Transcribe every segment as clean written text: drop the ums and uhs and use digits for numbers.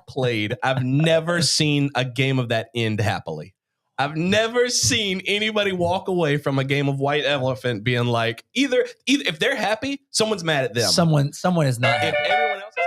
played, I've never seen a game of that end happily. I've never seen anybody walk away from a game of White Elephant being like, either if they're happy, someone's mad at them. Someone is not happy. If everyone else is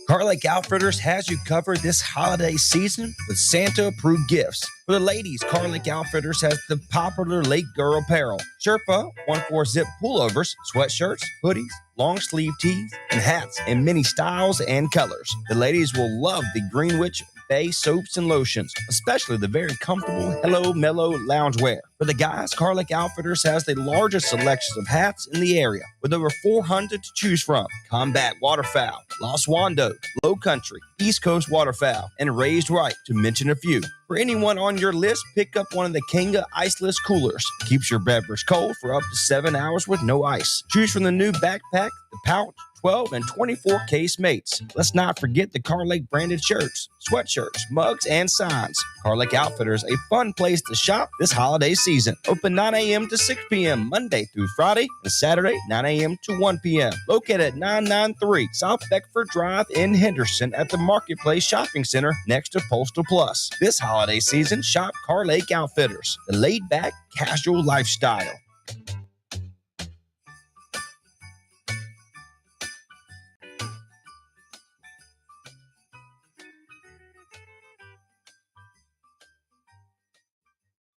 Car Lake Outfitters has you covered this holiday season with Santa-approved gifts. For the ladies, Car Lake Outfitters has the popular Lake Girl apparel. Sherpa 1/4-zip pullovers, sweatshirts, hoodies, long sleeve tees, and hats in many styles and colors. The ladies will love the Greenwich Bay soaps and lotions, especially the very comfortable Hello Mellow loungewear. For the guys, Car Lake Outfitters has the largest selections of hats in the area, with over 400 to choose from. Combat Waterfowl, Los Wando, Low Country, East Coast Waterfowl, and Raised Right, to mention a few. For anyone on your list, pick up one of the Kanga Iceless Coolers. Keeps your beverage cold for up to 7 hours with no ice. Choose from the new backpack, the pouch, 12 and 24 case mates. Let's not forget the Car Lake branded shirts, sweatshirts, mugs, and signs. Car Lake Outfitters, a fun place to shop this holiday season. Open 9 a.m. to 6 p.m. Monday through Friday, and Saturday 9 a.m. to 1 p.m. Located at 993 South Beckford Drive in Henderson at the Marketplace Shopping Center next to Postal Plus. This holiday season, shop Car Lake Outfitters, the laid-back, casual lifestyle.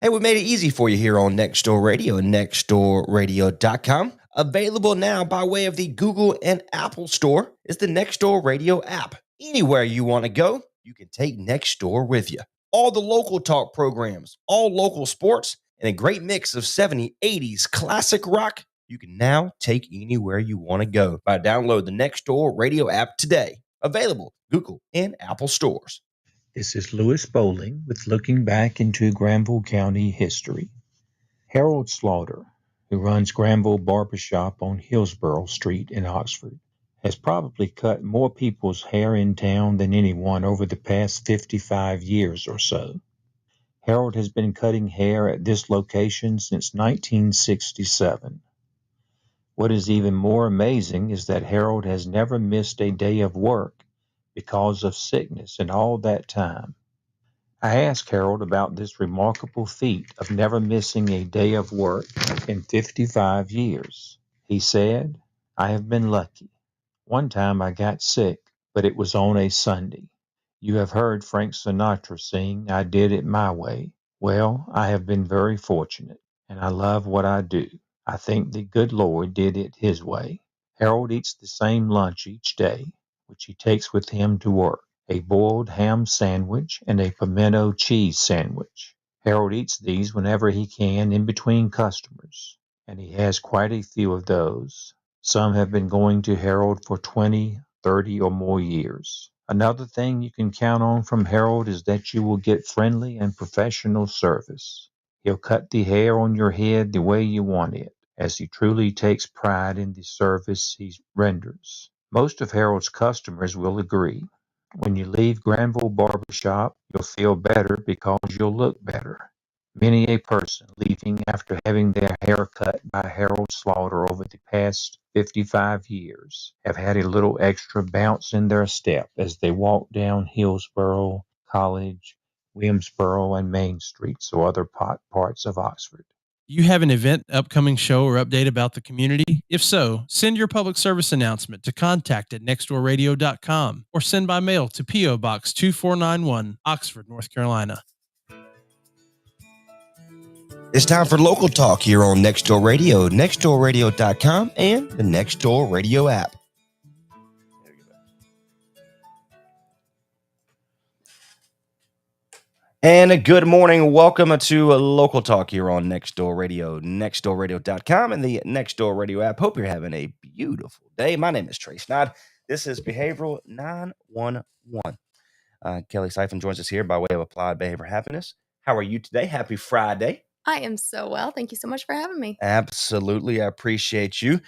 Hey, we made it easy for you here on Next Door Radio and nextdoorradio.com. Available now by way of the Google and Apple Store is the Next Door Radio app. Anywhere you want to go, you can take Next Door with you. All the local talk programs, all local sports, and a great mix of 70s, 80s, classic rock, you can now take anywhere you want to go by download the Next Door Radio app today. Available Google and Apple stores. This is Louis Bowling with Looking Back into Granville County History. Harold Slaughter, who runs Granville Barbershop on Hillsborough Street in Oxford, has probably cut more people's hair in town than anyone over the past 55 years or so. Harold has been cutting hair at this location since 1967. What is even more amazing is that Harold has never missed a day of work because of sickness in all that time. I asked Harold about this remarkable feat of never missing a day of work in 55 years. He said, "I have been lucky. One time I got sick, but it was on a Sunday. You have heard Frank Sinatra sing, 'I Did It My Way.' Well, I have been very fortunate, and I love what I do. I think the good Lord did it his way." Harold eats the same lunch each day, which he takes with him to work, a boiled ham sandwich and a pimento cheese sandwich. Harold eats these whenever he can in between customers, and he has quite a few of those. Some have been going to Harold for 20, 30, or more years. Another thing you can count on from Harold is that you will get friendly and professional service. He'll cut the hair on your head the way you want it, as he truly takes pride in the service he renders. Most of Harold's customers will agree. When you leave Granville Barbershop, you'll feel better because you'll look better. Many a person leaving after having their hair cut by Harold Slaughter over the past 55 years have had a little extra bounce in their step as they walk down Hillsborough, College, Williamsboro, and Main Streets or other parts of Oxford. You have an event, upcoming show, or update about the community? If so, send your public service announcement to contact@nextdoorradio.com or send by mail to P.O. Box 2491, Oxford, North Carolina. It's time for local talk here on Next Door Radio, nextdoorradio.com, and the Next Door Radio app. And a good morning. Welcome to a local talk here on Next Door Radio, nextdoorradio.com, and the Next Door Radio app. Hope you're having a beautiful day. My name is Trey Snodd. This is Behavioral 911. Kelly Siphon joins us here by way of Applied Behavior Happiness. How are you today? Happy Friday. I am so well. Thank you so much for having me. Absolutely. I appreciate you.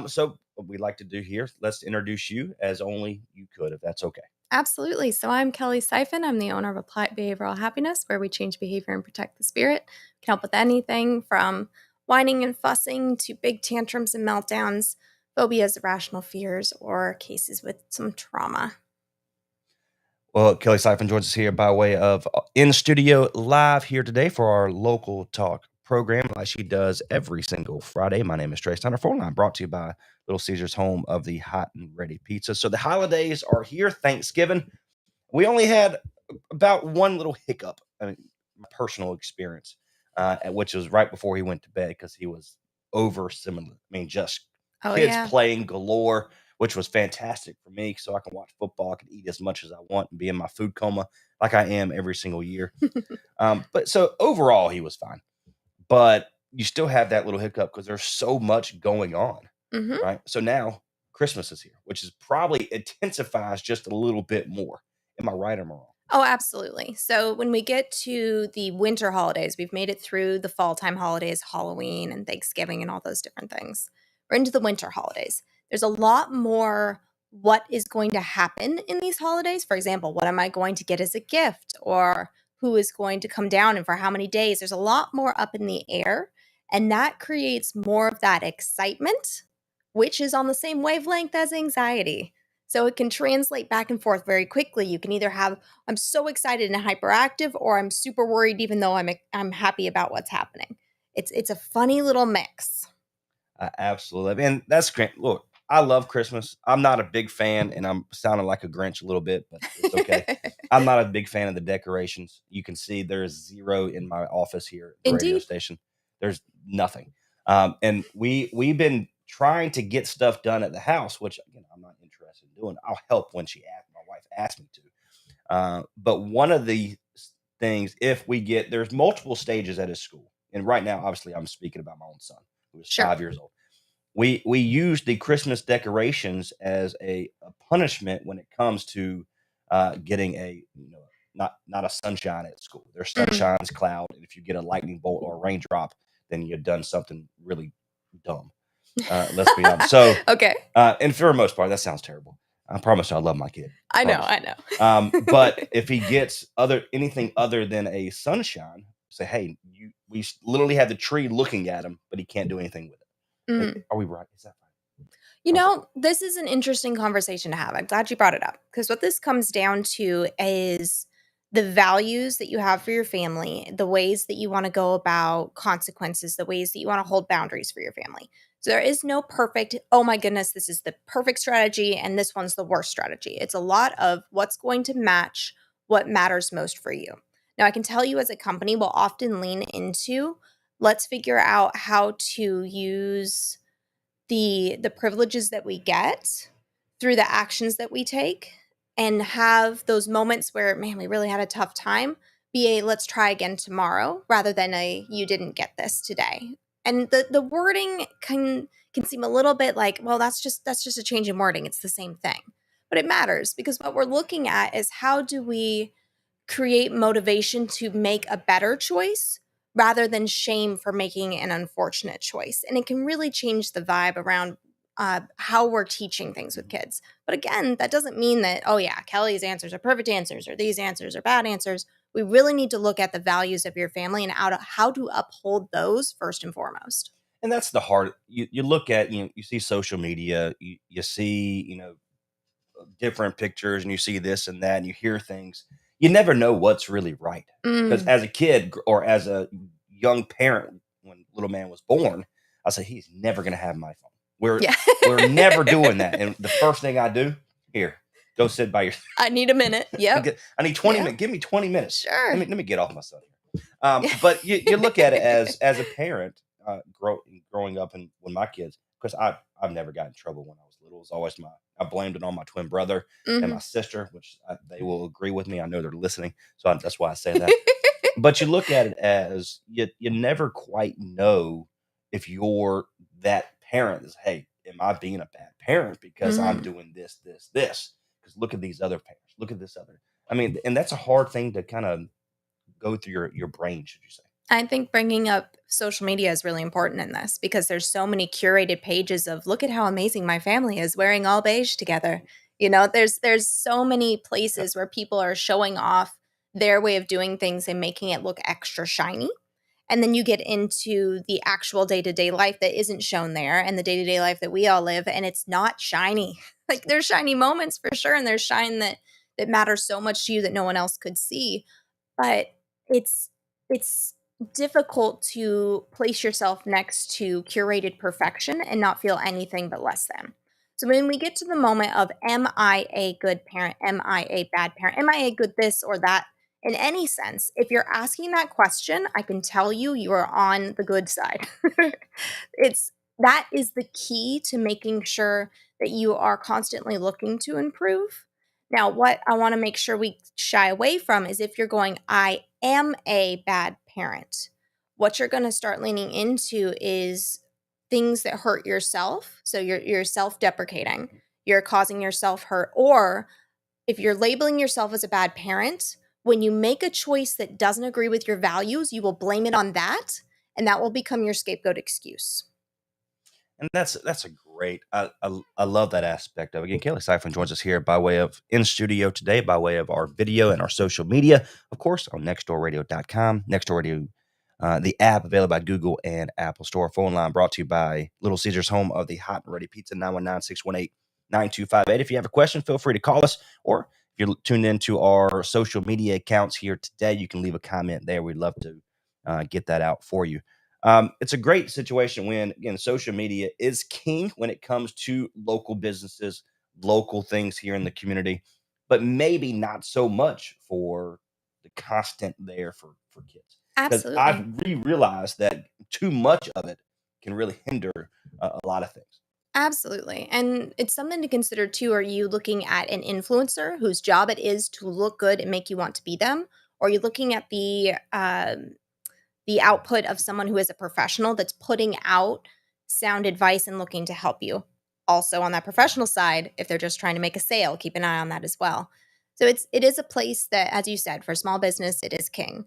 So what we like to do here, let's introduce you as only you could, if that's okay. Absolutely. So I'm Kelly Siphon. I'm the owner of Applied Behavioral Happiness, where we change behavior and protect the spirit. We can help with anything from whining and fussing to big tantrums and meltdowns, Phobias, irrational fears, or cases with some trauma. Well, Kelly Siphon joins us here by way of in studio live here today for our local talk program, like she does every single Friday. My name is Trey Steiner. Phone line brought to you by Little Caesars, home of the hot and ready pizza. So the holidays are here. Thanksgiving. We only had about one little hiccup, I mean, my personal experience, which was right before he went to bed because he was over similar. I mean, just Oh, kids yeah. playing galore, which was fantastic for me. So I can watch football, I can eat as much as I want and be in my food coma like I am every single year. But so overall, he was fine. But you still have that little hiccup because there's so much going on, hmm right? So now Christmas is here, which is probably intensifies just a little bit more. Am I right or am I wrong? Oh, absolutely. So when we get to the winter holidays, we've made it through the fall time holidays, Halloween and Thanksgiving and all those different things. We're into the winter holidays. There's a lot more what is going to happen in these holidays. For example, what am I going to get as a gift, or who is going to come down and for how many days? There's a lot more up in the air, and that creates more of that excitement, which is on the same wavelength as anxiety. So it can translate back and forth very quickly. You can either have I'm so excited and hyperactive, or I'm super worried even though I'm happy about what's happening. It's a funny little mix. Absolutely. And that's great. Look, I love Christmas. I'm not a big fan, and I'm sounding like a Grinch a little bit, but it's okay. I'm not a big fan of the decorations. You can see there's zero in my office here at the radio Indeed. station. There's nothing. And we've been trying to get stuff done at the house, which again I'm not interested in doing. I'll help when my wife asks me to. But one of the things, if we get there's multiple stages at his school, and right now, obviously, I'm speaking about my own son who is Sure. 5 years old. We use the Christmas decorations as a punishment when it comes to getting a not a sunshine at school. There's Mm. sunshine's cloud, and if you get a lightning bolt or a raindrop, then you've done something really dumb. Let's be honest. So, Okay. and for the most part, that sounds terrible. I promise you, I love my kid. I know, Promise. I know. But if he gets anything other than a sunshine, say, hey, we literally have the tree looking at him, but he can't do anything with it. Mhm. Are we right? Is that right? You Okay. know, this is an interesting conversation to have. I'm glad you brought it up, because what this comes down to is the values that you have for your family, the ways that you want to go about consequences, the ways that you want to hold boundaries for your family. So there is no perfect, oh my goodness, this is the perfect strategy and this one's the worst strategy. It's a lot of what's going to match what matters most for you. Now, I can tell you as a company, we'll often lean into let's figure out how to use the privileges that we get through the actions that we take, and have those moments where, man, we really had a tough time, be a let's try again tomorrow rather than a you didn't get this today. And the wording can seem a little bit like, well, that's just a change in wording, it's the same thing. But it matters, because what we're looking at is how do we create motivation to make a better choice rather than shame for making an unfortunate choice. And it can really change the vibe around how we're teaching things with kids. But again, that doesn't mean that, oh, yeah, Kelly's answers are perfect answers or these answers are bad answers. We really need to look at the values of your family and how to uphold those first and foremost. And that's the hard. You look at you see social media, you see different pictures, and you see this and that, and you hear things. You never know what's really right, because Mm, as a kid or as a young parent, when little man was born, I said he's never going to have my phone. yeah. We're never doing that. And the first thing I do, here, go sit by your. I need a minute. Yep. I need 20 Yeah. minutes. Give me 20 minutes. Sure. Let me get off my son here. But you look at it as a parent, growing up, and when my kids, because I've never got in trouble when I was little. It was always I blamed it on my twin brother and my Mhm. sister, which they will agree with me. I know they're listening, so that's why I say that. But you look at it as you never quite know if you're that parent is, hey, am I being a bad parent because I'm Mhm. doing this, this, this? Because look at these other parents. Look at this other. I mean, and that's a hard thing to kind of go through your brain, should you say? I think bringing up social media is really important in this, because there's so many curated pages of look at how amazing my family is wearing all beige together. You know, there's so many places where people are showing off their way of doing things and making it look extra shiny. And then you get into the actual day-to-day life that isn't shown there and the day-to-day life that we all live, and it's not shiny. Like, there's shiny moments for sure, and there's shine that matters so much to you that no one else could see. But it's difficult to place yourself next to curated perfection and not feel anything but less than. So when we get to the moment of, am I a good parent? Am I a bad parent? Am I a good this or that? In any sense, if you're asking that question, I can tell you you are on the good side. It's that is the key to making sure that you are constantly looking to improve. Now, what I want to make sure we shy away from is if you're going, I am a bad parent. What you're going to start leaning into is things that hurt yourself. So you're self-deprecating. You're causing yourself hurt, or if you're labeling yourself as a bad parent, when you make a choice that doesn't agree with your values, you will blame it on that, and that will become your scapegoat excuse. And that's a great. I love that aspect of it. Again, Kelly Siphon joins us here by way of in studio today, by way of our video and our social media, of course, on nextdoorradio.com. Nextdoor Radio, the app available by Google and Apple Store. Phone line brought to you by Little Caesars, home of the hot and ready pizza, 919-618-9258. If you have a question, feel free to call us, or if you're tuned into our social media accounts here today, you can leave a comment there. We'd love to get that out for you. It's a great situation when, again, social media is king when it comes to local businesses, local things here in the community, but maybe not so much for the constant there for kids. Because Absolutely. I've realized that too much of it can really hinder a lot of things. Absolutely. And it's something to consider too. Are you looking at an influencer whose job it is to look good and make you want to be them? Or are you looking at the output of someone who is a professional that's putting out sound advice and looking to help you? Also, on that professional side, if they're just trying to make a sale, keep an eye on that as well. So it is a place that, as you said, for small business, it is king.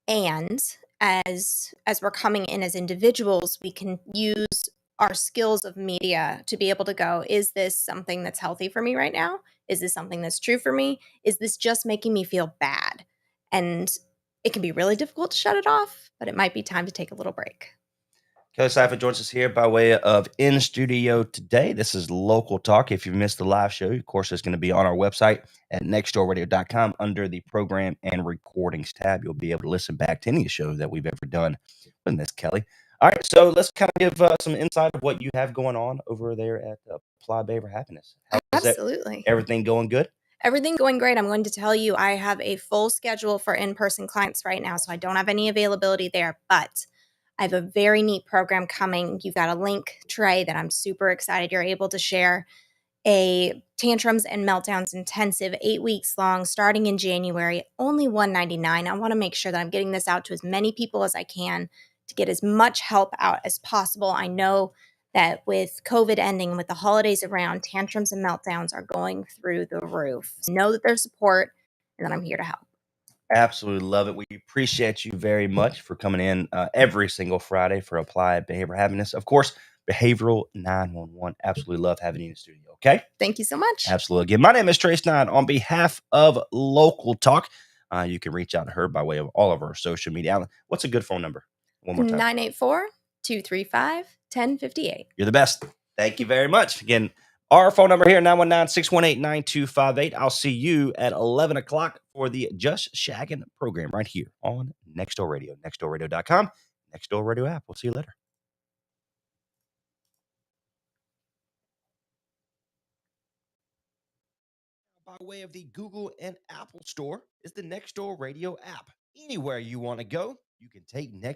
And as we're coming in as individuals, we can use our skills of media to be able to go, is this something that's healthy for me right now? Is this something that's true for me? Is this just making me feel bad? And it can be really difficult to shut it off, but it might be time to take a little break. Kelly Siphon joins us here by way of in studio today. This is Local Talk. If you've missed the live show, of course, it's going to be on our website at nextdoorradio.com under the program and recordings tab. You'll be able to listen back to any show that we've ever done with Miss Kelly. All right, so let's kind of give some insight of what you have going on over there at Apply Behavior Happiness. How is that? Absolutely. Everything going good? Everything going great. I'm going to tell you, I have a full schedule for in-person clients right now, so I don't have any availability there, but I have a very neat program coming. You've got a link, Trey, that I'm super excited you're able to share. A Tantrums and Meltdowns Intensive, 8 weeks long, starting in January, only $199. I want to make sure that I'm getting this out to as many people as I can to get as much help out as possible. I know that with COVID ending, with the holidays around, tantrums and meltdowns are going through the roof. Know that there's support and that I'm here to help. Absolutely love it. We appreciate you very much for coming in every single Friday for Applied Behavior Happiness. Of course, Behavioral 911. Absolutely love having you in the studio. Okay. Thank you so much. Absolutely. Again, my name is Trace Nine. On behalf of Local Talk, you can reach out to her by way of all of our social media. What's a good phone number? One more time. 984-235-1058. You're the best. Thank you very much. Again, our phone number here, 919-618-9258. I'll see you at 11 o'clock for the Just Shaggin' program right here on Nextdoor Radio, nextdoorradio.com, Nextdoor Radio app. We'll see you later. By way of the Google and Apple Store is the Nextdoor Radio app. Anywhere you want to go, you can take Next.